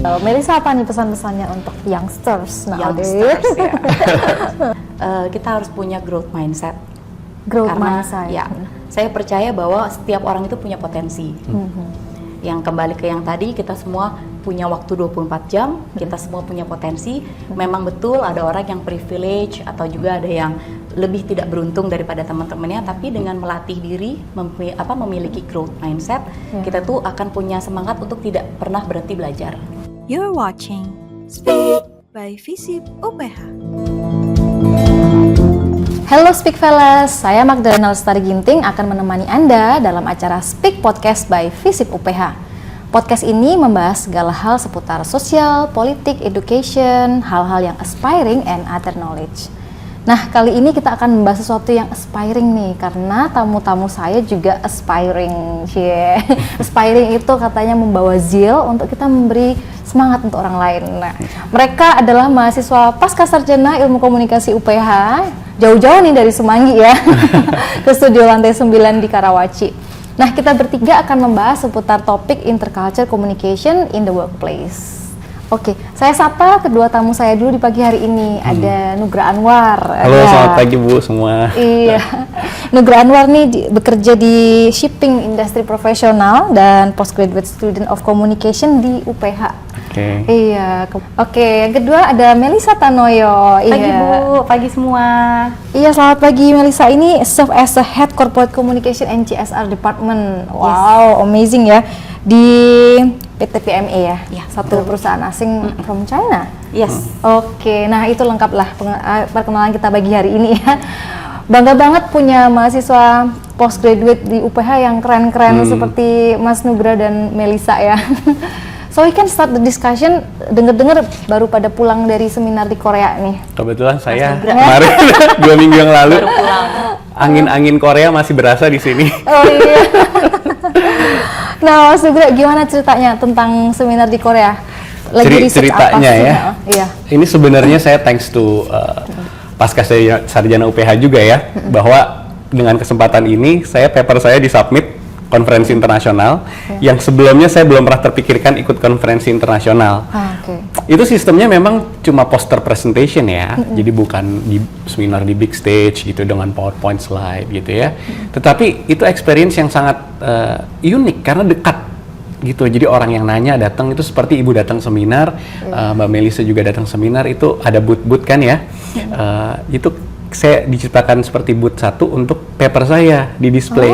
Melisa, apa nih pesan-pesannya untuk youngsters nowadays? Youngsters ya. Kita harus punya growth mindset. Karena ya, saya percaya bahwa setiap orang itu punya potensi. Yang kembali ke yang tadi, kita semua punya waktu 24 jam, kita semua punya potensi. Memang betul ada orang yang privilege atau juga ada yang lebih tidak beruntung daripada teman-temannya, tapi dengan melatih diri, memiliki growth mindset, kita tuh akan punya semangat untuk tidak pernah berhenti belajar. You're watching Speak by Visip UPH. Halo Speak Fellas, saya Magdalena Lestari Ginting akan menemani Anda dalam acara Speak Podcast by Visip UPH. Podcast ini membahas segala hal seputar sosial, politik, education, hal-hal yang aspiring and other knowledge. Nah, kali ini kita akan membahas sesuatu yang aspiring nih, karena tamu-tamu saya juga aspiring. Aspiring itu katanya membawa zeal untuk kita memberi semangat untuk orang lain. Nah, mereka adalah mahasiswa Pasca Sarjana Ilmu Komunikasi UPH, jauh-jauh nih dari Semanggi ya, ke studio lantai 9 di Karawaci. Nah, kita bertiga akan membahas seputar topik interculture communication in the workplace. Oke, saya sapa kedua tamu saya dulu di pagi hari ini. Ada Nugra Anwar. Halo, selamat pagi Bu semua. Iya, Nugra Anwar nih bekerja di shipping industri profesional dan postgraduate student of communication di UPH. Oke. Iya, oke. Yang kedua ada Melisa Tanoyo. Pagi Bu, pagi semua. Iya, selamat pagi Melisa. Ini serve as a head corporate communication and CSR department. Wow, amazing ya. Di PT PME ya, satu perusahaan asing from China. Yes. Oke, nah itu lengkaplah perkenalan kita pagi hari ini ya. Bangga banget punya mahasiswa postgraduate di UPH yang keren-keren seperti Mas Nugra dan Melisa ya. So we can start the discussion. Dengar-dengar baru pada pulang dari seminar di Korea nih. Kebetulan saya kemarin 2 minggu yang lalu angin-angin Korea masih berasa di sini. Oh iya. Nah, Mas Nugra, gimana ceritanya tentang seminar di Korea? Lagi ceritanya apa sih? Ya. Iya. Ini sebenarnya saya thanks to Pasca Sarjana UPH juga ya, bahwa dengan kesempatan ini paper saya disubmit konferensi internasional yang sebelumnya saya belum pernah terpikirkan ikut konferensi internasional. Itu sistemnya memang cuma poster presentation ya, jadi bukan di seminar di big stage gitu dengan PowerPoint slide gitu ya. Tetapi itu experience yang sangat unik karena dekat gitu. Jadi orang yang nanya datang itu seperti ibu datang seminar, Mbak Melisa juga datang seminar, itu ada booth-booth kan ya. Itu saya diciptakan seperti booth satu untuk paper saya di display.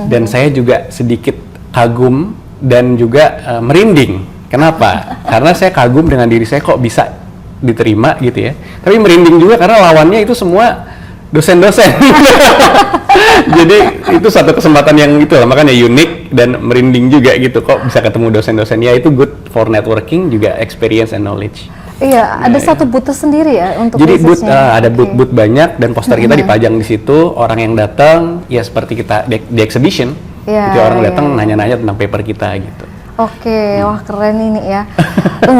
Dan saya juga sedikit kagum dan juga merinding. Kenapa? Karena saya kagum dengan diri saya kok bisa diterima gitu ya. Tapi merinding juga karena lawannya itu semua dosen-dosen. Jadi itu satu kesempatan yang itu lah, makanya unik dan merinding juga gitu, kok bisa ketemu dosen-dosen. Ya itu good for networking, juga experience and knowledge. Iya, ada satu booth sendiri ya untuk jadi booth, ada booth banyak dan poster kita dipajang di situ. Orang yang datang ya seperti kita di exhibition, jadi orang datang nanya-nanya tentang paper kita gitu. Oke, wah keren ini ya.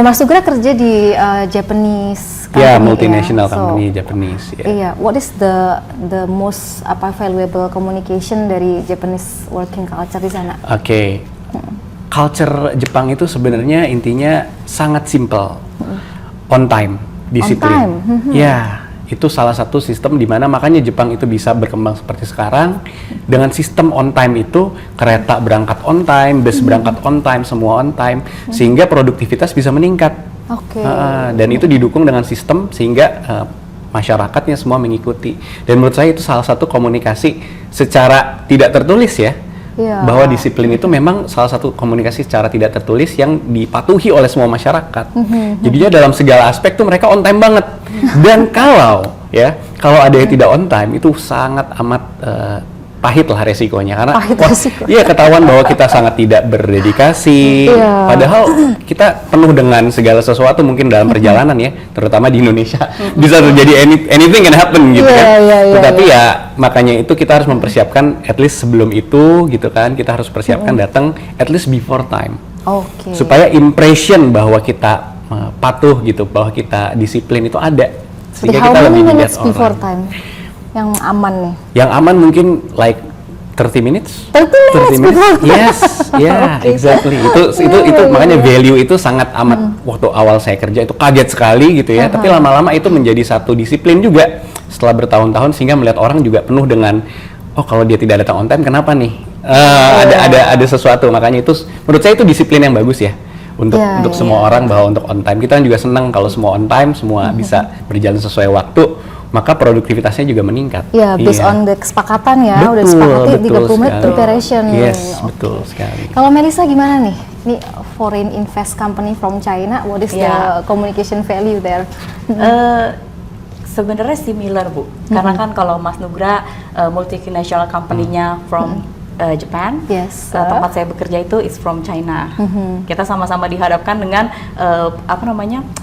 Mas Nugra kerja di Japanese company. Ya, multinational company Japanese. Iya, what is the most valuable communication dari Japanese working culture di sana? Oke. Culture Jepang itu sebenarnya intinya sangat simple. On time, disiplin. Ya, itu salah satu sistem di mana makanya Jepang itu bisa berkembang seperti sekarang. Dengan sistem on time itu, kereta berangkat on time, bus berangkat on time, semua on time, sehingga produktivitas bisa meningkat. Dan itu didukung dengan sistem sehingga masyarakatnya semua mengikuti. Dan menurut saya itu salah satu komunikasi secara tidak tertulis ya. Bahwa disiplin itu memang salah satu komunikasi secara tidak tertulis yang dipatuhi oleh semua masyarakat. Jadinya dalam segala aspek tuh mereka on time banget. Dan kalau ada yang tidak on time itu sangat amat pahit lah resikonya, karena ketahuan bahwa kita sangat tidak berdedikasi. Padahal kita penuh dengan segala sesuatu mungkin dalam perjalanan ya, terutama di Indonesia bisa terjadi anything can happen gitu kan. Tetapi ya makanya itu kita harus mempersiapkan at least sebelum itu gitu kan, kita harus persiapkan datang at least before time. Supaya impression bahwa kita patuh gitu, bahwa kita disiplin itu ada, sehingga kita lebih dilihat orang. Before time yang aman nih? Yang aman mungkin like 30 minutes. 30 minutes. Yes, yeah, exactly. Itu makanya value itu sangat amat. Waktu awal saya kerja itu kaget sekali gitu ya. Tapi lama-lama itu menjadi satu disiplin juga setelah bertahun-tahun, sehingga melihat orang juga penuh dengan, oh kalau dia tidak datang on time kenapa nih? Ada sesuatu. Makanya itu menurut saya itu disiplin yang bagus ya untuk semua orang, bahwa untuk on time. Kita juga senang kalau semua on time, semua bisa berjalan sesuai waktu. Maka produktivitasnya juga meningkat. Ya, based on the kesepakatan ya, udah disepakati 30 menit preparation. Yes, betul sekali. Kalau Melissa gimana nih? Ini foreign invest company from China, what is the communication value there? Sebenarnya similar Bu, karena kan kalau Mas Nugra multinational company-nya from Japan, tempat saya bekerja itu is from China. Kita sama-sama dihadapkan dengan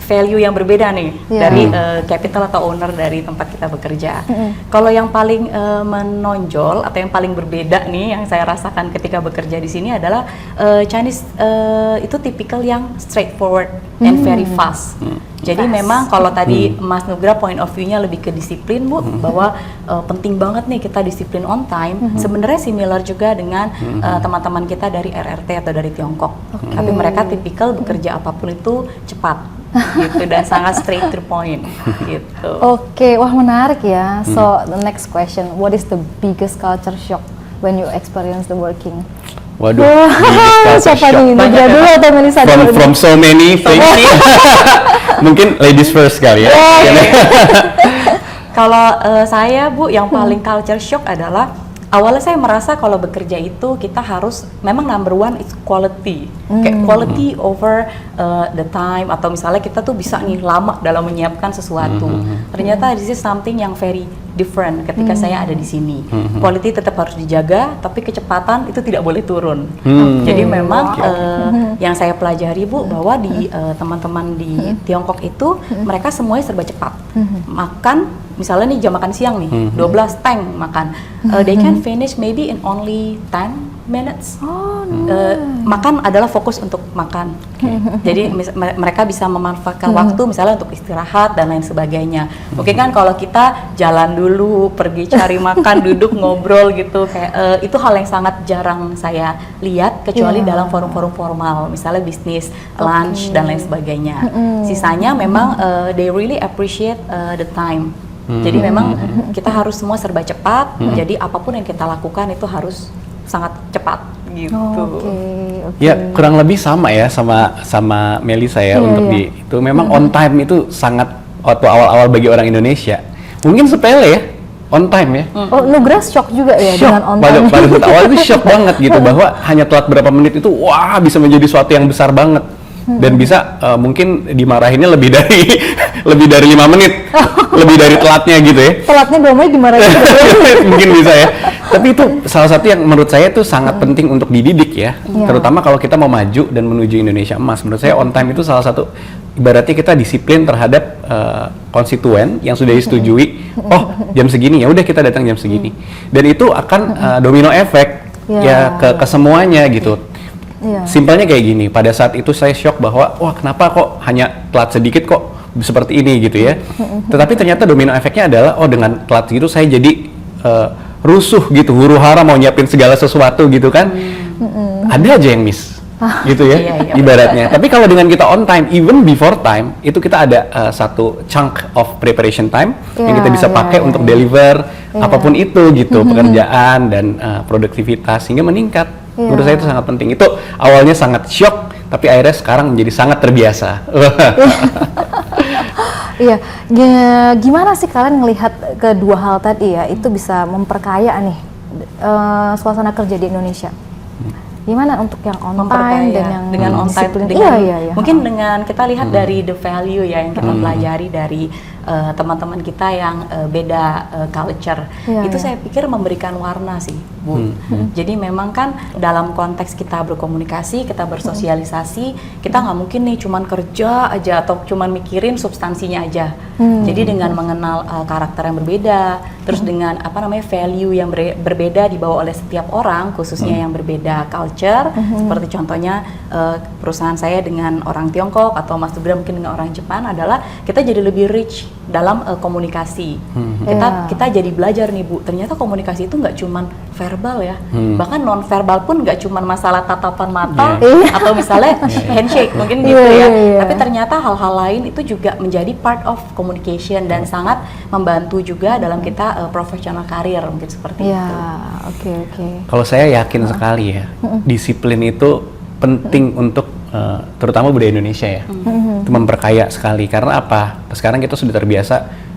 value yang berbeda nih dari capital atau owner dari tempat kita bekerja. Kalau yang paling menonjol atau yang paling berbeda nih yang saya rasakan ketika bekerja di sini adalah Chinese itu tipikal yang straightforward and very fast. Jadi memang kalau tadi Mas Nugra point of view-nya lebih ke disiplin Bu, bahwa penting banget nih kita disiplin on time. Sebenarnya similar juga dengan teman-teman kita dari RRT atau dari Tiongkok. Tapi mereka tipikal bekerja apapun itu cepat gitu dan sangat straight to the point gitu. Oke, wah menarik ya. So the next question, what is the biggest culture shock when you experience the working? Waduh, siapa nih? Nugra dulu atau Melissa dulu? From so many things. Mungkin ladies first kali ya. Kalau saya Bu, yang paling culture shock adalah awalnya saya merasa kalau bekerja itu kita harus memang number one is quality, kayak quality over the time, atau misalnya kita tuh bisa nih lama dalam menyiapkan sesuatu. Ternyata this is something yang very different ketika saya ada di sini. Quality tetap harus dijaga, tapi kecepatan itu tidak boleh turun. Jadi memang yang saya pelajari Bu, bahwa di teman-teman di Tiongkok itu mereka semuanya serba cepat. Makan misalnya nih jam makan siang nih, 12 tank makan. They can finish maybe in only 10 minutes. Makan adalah fokus untuk makan. Jadi mereka bisa memanfaatkan waktu misalnya untuk istirahat dan lain sebagainya. Mungkin kan kalau kita jalan dulu, pergi cari makan, duduk ngobrol gitu, kayak itu hal yang sangat jarang saya lihat, kecuali dalam forum-forum formal, misalnya bisnis, lunch dan lain sebagainya. Sisanya memang they really appreciate the time. Jadi memang kita harus semua serba cepat. Jadi apapun yang kita lakukan itu harus sangat cepat gitu. Ya kurang lebih sama ya sama Melissa ya untuk di itu memang on time itu sangat waktu awal-awal bagi orang Indonesia. Mungkin sepele ya, on time ya. Oh, Nugra shock juga ya dengan on time. Pada awal itu shock banget gitu, bahwa hanya telat berapa menit itu wah bisa menjadi suatu yang besar banget. Dan bisa mungkin dimarahinnya lebih dari 5 menit, lebih dari telatnya gitu ya. Telatnya 2 menit dimarahin. Mungkin bisa ya. Tapi itu salah satu yang menurut saya itu sangat penting untuk dididik ya. Terutama kalau kita mau maju dan menuju Indonesia emas. Menurut saya on time itu salah satu, ibaratnya kita disiplin terhadap konstituen yang sudah disetujui. Oh jam segini ya udah kita datang jam segini. Dan itu akan domino efek ya ke semuanya gitu. Simpelnya kayak gini, pada saat itu saya shock bahwa wah kenapa kok hanya telat sedikit kok seperti ini gitu ya. Tetapi ternyata domino efeknya adalah dengan telat gitu saya jadi rusuh gitu, huru-hara mau nyiapin segala sesuatu gitu kan. Ada aja yang miss gitu ya ibaratnya. Tapi kalau dengan kita on time, even before time, itu kita ada satu chunk of preparation time yang kita bisa pakai untuk deliver apapun itu gitu, pekerjaan dan produktivitas sehingga meningkat. Menurut saya itu sangat penting. Itu awalnya sangat shock, tapi akhirnya sekarang menjadi sangat terbiasa. Iya, gimana sih kalian ngelihat kedua hal tadi ya, itu bisa memperkaya nih suasana kerja di Indonesia? Gimana untuk yang on time dan yang dengan on time disiplin? Mungkin dengan kita lihat dari the value ya yang kita pelajari dari teman-teman kita yang beda culture, itu saya pikir memberikan warna sih Bu. Jadi memang kan dalam konteks kita berkomunikasi, kita bersosialisasi, kita nggak mungkin nih cuman kerja aja atau cuman mikirin substansinya aja. Jadi dengan mengenal karakter yang berbeda, terus dengan value yang berbeda dibawa oleh setiap orang, khususnya yang berbeda culture, seperti contohnya perusahaan saya dengan orang Tiongkok atau Mas Nugra mungkin dengan orang Jepang, adalah kita jadi lebih rich dalam komunikasi. Kita jadi belajar nih Bu, ternyata komunikasi itu nggak cuman verbal ya, bahkan non verbal pun nggak cuman masalah tatapan mata atau misalnya handshake mungkin gitu ya. Tapi ternyata hal-hal lain itu juga menjadi part of communication dan sangat membantu juga dalam kita profesional karir mungkin seperti itu. Oke. Kalau saya yakin sekali ya, disiplin itu penting untuk terutama budaya Indonesia ya. Itu memperkaya sekali karena apa? Sekarang kita sudah terbiasa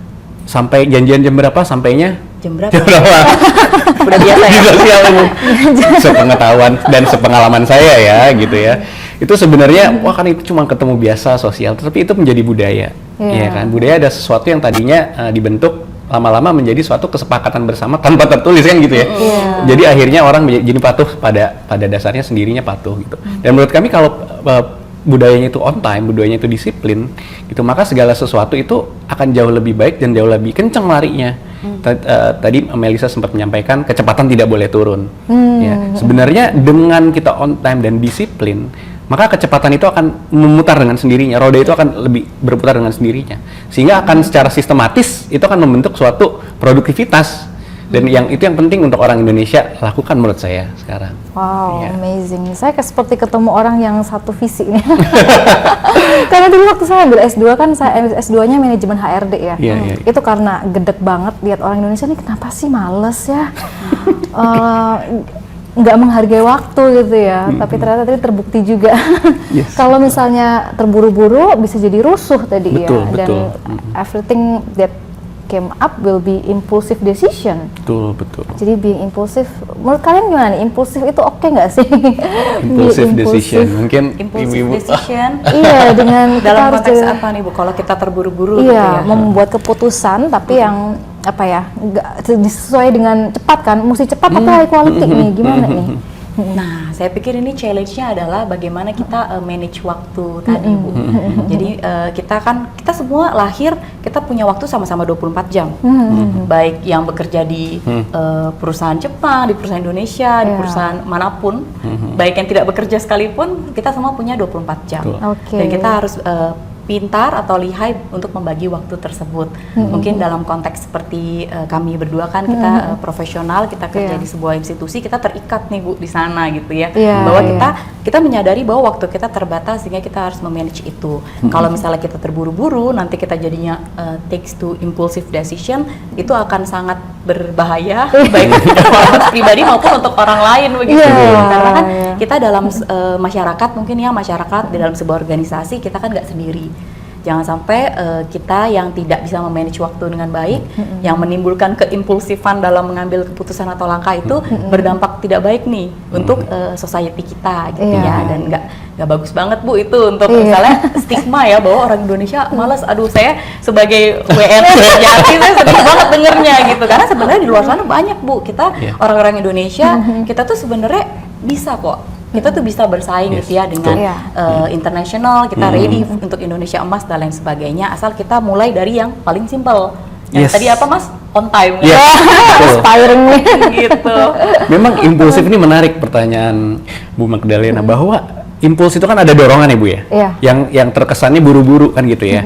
sampai janjian jam berapa sampainya? Jam berapa? Udah biasa ya. Sosial umum. Sepengetahuan dan sepengalaman saya ya gitu ya. Itu sebenarnya wah kan itu cuma ketemu biasa sosial, tapi itu menjadi budaya. Ya kan? Budaya ada sesuatu yang tadinya dibentuk lama-lama menjadi suatu kesepakatan bersama tanpa tertulis kan gitu ya. Jadi akhirnya orang jadi patuh pada dasarnya sendirinya patuh gitu. Dan menurut kami kalau budayanya itu on time, budayanya itu disiplin gitu, maka segala sesuatu itu akan jauh lebih baik dan jauh lebih kencang larinya. Tadi Melissa sempat menyampaikan kecepatan tidak boleh turun. Ya, sebenarnya dengan kita on time dan disiplin, maka kecepatan itu akan memutar dengan sendirinya, roda itu akan lebih berputar dengan sendirinya, sehingga akan secara sistematis itu akan membentuk suatu produktivitas. Dan yang penting untuk orang Indonesia lakukan menurut saya sekarang. Wow, amazing. Saya seperti ketemu orang yang satu visi nih. Karena dulu waktu saya ambil S2 kan, saya S2-nya manajemen HRD ya. Itu karena gedek banget lihat orang Indonesia nih kenapa sih males ya. Nggak menghargai waktu gitu ya, tapi ternyata tadi terbukti juga. Kalau misalnya terburu-buru bisa jadi rusuh tadi ya. Dan everything that came up will be impulsive decision. Betul. Jadi being impulsif, menurut kalian gimana nih? Impulsif itu oke nggak sih? Impulsive decision, mungkin impulsive decision. Iya, dengan dalam konteks apa nih Bu? Kalau kita terburu-buru gitu ya. Membuat keputusan tapi yang apa ya, nggak sesuai dengan cepat kan? Mesti cepat atau high quality nih? Gimana nih? Nah, saya pikir ini challenge-nya adalah bagaimana kita manage waktu tadi Bu. Jadi kita semua lahir, kita punya waktu sama-sama 24 jam. Baik yang bekerja di perusahaan Jepang, di perusahaan Indonesia, di perusahaan manapun, baik yang tidak bekerja sekalipun, kita semua punya 24 jam. Dan kita harus pintar atau lihai untuk membagi waktu tersebut. Mungkin dalam konteks seperti kami berdua kan kita profesional, kita kerja di sebuah institusi, kita terikat nih Bu di sana gitu ya. Bahwa kita menyadari bahwa waktu kita terbatas sehingga kita harus memanage itu. Kalau misalnya kita terburu-buru, nanti kita jadinya takes to impulsive decision, itu akan sangat berbahaya baik untuk pribadi maupun untuk orang lain begitu. Karena kan kita dalam masyarakat mungkin ya, masyarakat di dalam sebuah organisasi kita kan nggak sendiri. Jangan sampai kita yang tidak bisa memanage waktu dengan baik, yang menimbulkan keimpulsifan dalam mengambil keputusan atau langkah itu berdampak tidak baik nih untuk society kita gitu ya. Dan nggak bagus banget Bu itu untuk misalnya stigma ya bahwa orang Indonesia malas. Aduh, saya sebagai WN sejati saya sedih banget dengernya gitu, karena sebenarnya di luar sana banyak Bu, kita orang-orang Indonesia kita tuh sebenarnya bisa kok. Kita tuh bisa bersaing gitu ya dengan internasional, kita ready untuk Indonesia emas dan lain sebagainya, asal kita mulai dari yang paling simple. Yang tadi apa Mas? On time. Inspiring nih. Gitu. Memang impulsif ini menarik pertanyaan Bu Magdalena, bahwa impuls itu kan ada dorongan ya Bu ya? Yang terkesannya buru-buru kan gitu ya.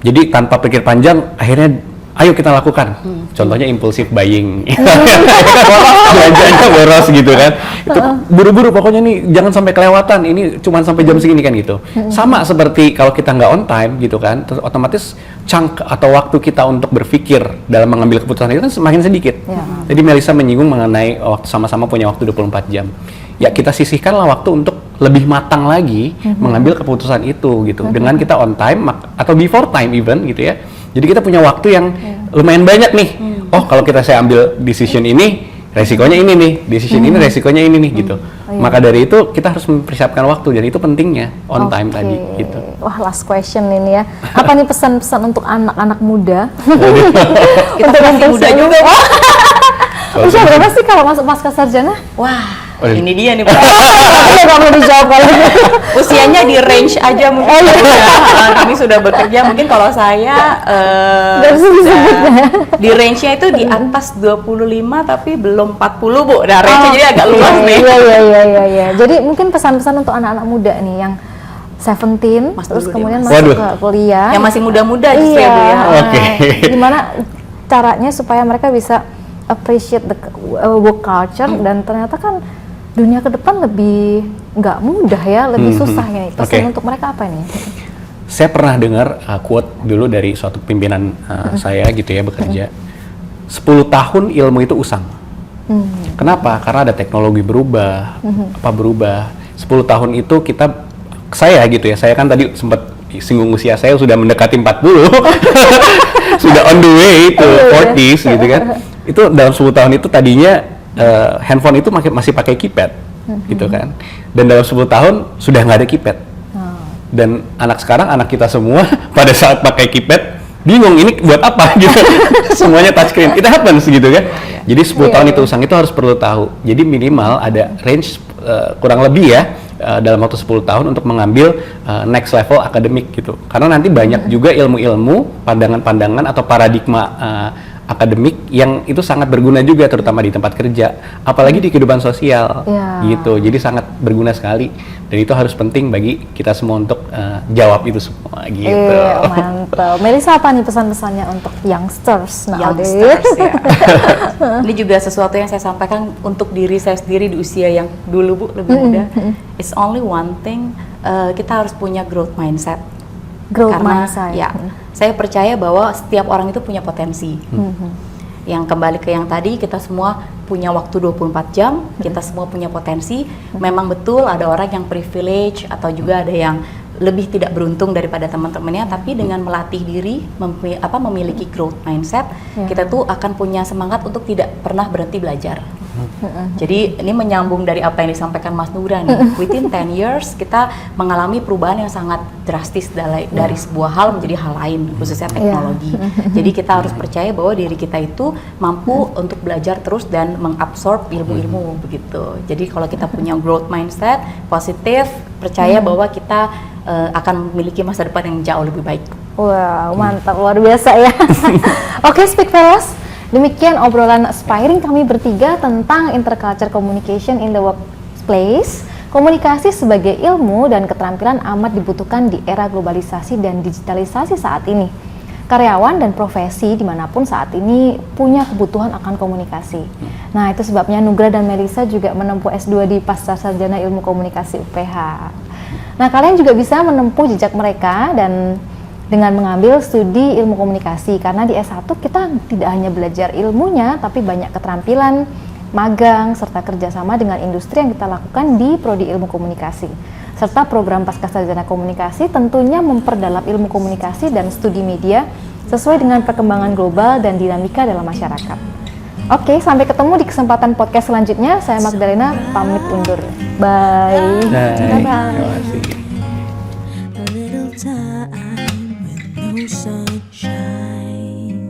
Jadi tanpa pikir panjang akhirnya ayo kita lakukan. Contohnya impulsif buying. Belanjanya boros gitu kan. Itu buru-buru pokoknya nih jangan sampai kelewatan. Ini cuma sampai jam segini kan gitu. Sama seperti kalau kita nggak on time gitu kan, terus otomatis chunk atau waktu kita untuk berpikir dalam mengambil keputusan itu kan semakin sedikit. Jadi Melissa menyinggung mengenai waktu sama-sama punya waktu 24 jam. Ya kita sisihkanlah waktu untuk lebih matang lagi mengambil keputusan itu gitu. Dengan kita on time atau before time even gitu ya. Jadi kita punya waktu yang lumayan banyak nih. Oh, kalau saya ambil decision ini, resikonya ini nih. Decision ini, resikonya ini nih gitu. Maka dari itu kita harus mempersiapkan waktu, dan itu pentingnya on time tadi gitu. Wah, last question ini ya. Apa nih pesan-pesan untuk anak-anak muda? Kita masih muda juga. Usia berapa sih kalau masuk pasca sarjana? Wah, ini dia nih Pak. Nggak mau dijawab kalau usianya di range aja mungkin. Kami sudah bekerja, mungkin kalau saya di range-nya itu di atas 25 tapi belum 40 Bu. Nah, range-nya jadi agak luas nih. Iya. Jadi mungkin pesan-pesan untuk anak-anak muda nih yang 17, Mas terus dulu deh, kemudian Mas. masuk Waduh. ke kuliah. Yang masih muda-muda justru Iya. ya, Bu ya. Oke. Gimana caranya supaya mereka bisa appreciate the work culture dan ternyata kan dunia ke depan lebih nggak mudah ya, lebih susah ini. Pesan untuk mereka apa ini? Saya pernah dengar quote dulu dari suatu pimpinan saya gitu ya bekerja. 10 tahun ilmu itu usang. Kenapa? Karena ada teknologi berubah, apa berubah. 10 tahun itu saya gitu ya, saya kan tadi sempat singgung usia saya sudah mendekati 40. Sudah on the way to 40s gitu kan. Itu dalam 10 tahun itu tadinya handphone itu masih pakai keypad gitu kan. Dan dalam 10 tahun sudah nggak ada keypad. Dan anak sekarang, anak kita semua pada saat pakai keypad bingung ini buat apa gitu. Semuanya touchscreen. It happens gitu kan. Jadi 10 tahun itu usang, itu harus perlu tahu. Jadi minimal ada range kurang lebih ya dalam waktu 10 tahun untuk mengambil next level akademik gitu. Karena nanti banyak juga ilmu-ilmu, pandangan-pandangan atau paradigma akademik yang itu sangat berguna juga, terutama di tempat kerja, apalagi di kehidupan sosial gitu. Jadi sangat berguna sekali dan itu harus penting bagi kita semua untuk jawab itu semua gitu. Mantap. Melisa, apa nih pesan-pesannya untuk youngsters nowadays? Youngsters ya. Ini juga sesuatu yang saya sampaikan untuk diri saya sendiri di usia yang dulu, Bu, lebih muda. It's only one thing, kita harus punya growth mindset. Karena ya, saya percaya bahwa setiap orang itu punya potensi. Yang kembali ke yang tadi, kita semua punya waktu 24 jam, kita semua punya potensi. Memang betul ada orang yang privilege atau juga ada yang lebih tidak beruntung daripada teman-temannya, tapi dengan melatih diri, memiliki growth mindset, kita tuh akan punya semangat untuk tidak pernah berhenti belajar. Jadi ini menyambung dari apa yang disampaikan Mas Nugra nih. Within 10 years kita mengalami perubahan yang sangat drastis dari sebuah hal menjadi hal lain, khususnya teknologi. Jadi kita harus percaya bahwa diri kita itu mampu untuk belajar terus dan mengabsorb ilmu-ilmu begitu. Jadi kalau kita punya growth mindset positif, percaya bahwa kita akan memiliki masa depan yang jauh lebih baik. Wow, mantap, luar biasa ya. Oke, Speak Fellas. Demikian obrolan aspiring kami bertiga tentang interculture communication in the workplace. Komunikasi sebagai ilmu dan keterampilan amat dibutuhkan di era globalisasi dan digitalisasi saat ini. Karyawan dan profesi dimanapun saat ini punya kebutuhan akan komunikasi. Nah, itu sebabnya Nugra dan Melisa juga menempuh S2 di Pascasarjana Ilmu Komunikasi UPH. Nah, kalian juga bisa menempuh jejak mereka dan dengan mengambil studi ilmu komunikasi, karena di S1 kita tidak hanya belajar ilmunya, tapi banyak keterampilan, magang, serta kerjasama dengan industri yang kita lakukan di Prodi Ilmu Komunikasi. Serta program Pascasarjana Komunikasi tentunya memperdalam ilmu komunikasi dan studi media sesuai dengan perkembangan global dan dinamika dalam masyarakat. Oke, sampai ketemu di kesempatan podcast selanjutnya. Saya Magdalena, pamit undur. Bye. Terima Bye-bye. kasih. A little time with no sunshine.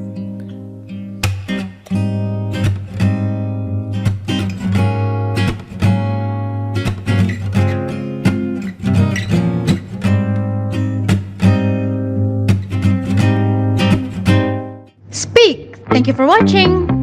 Speak. Thank you for watching.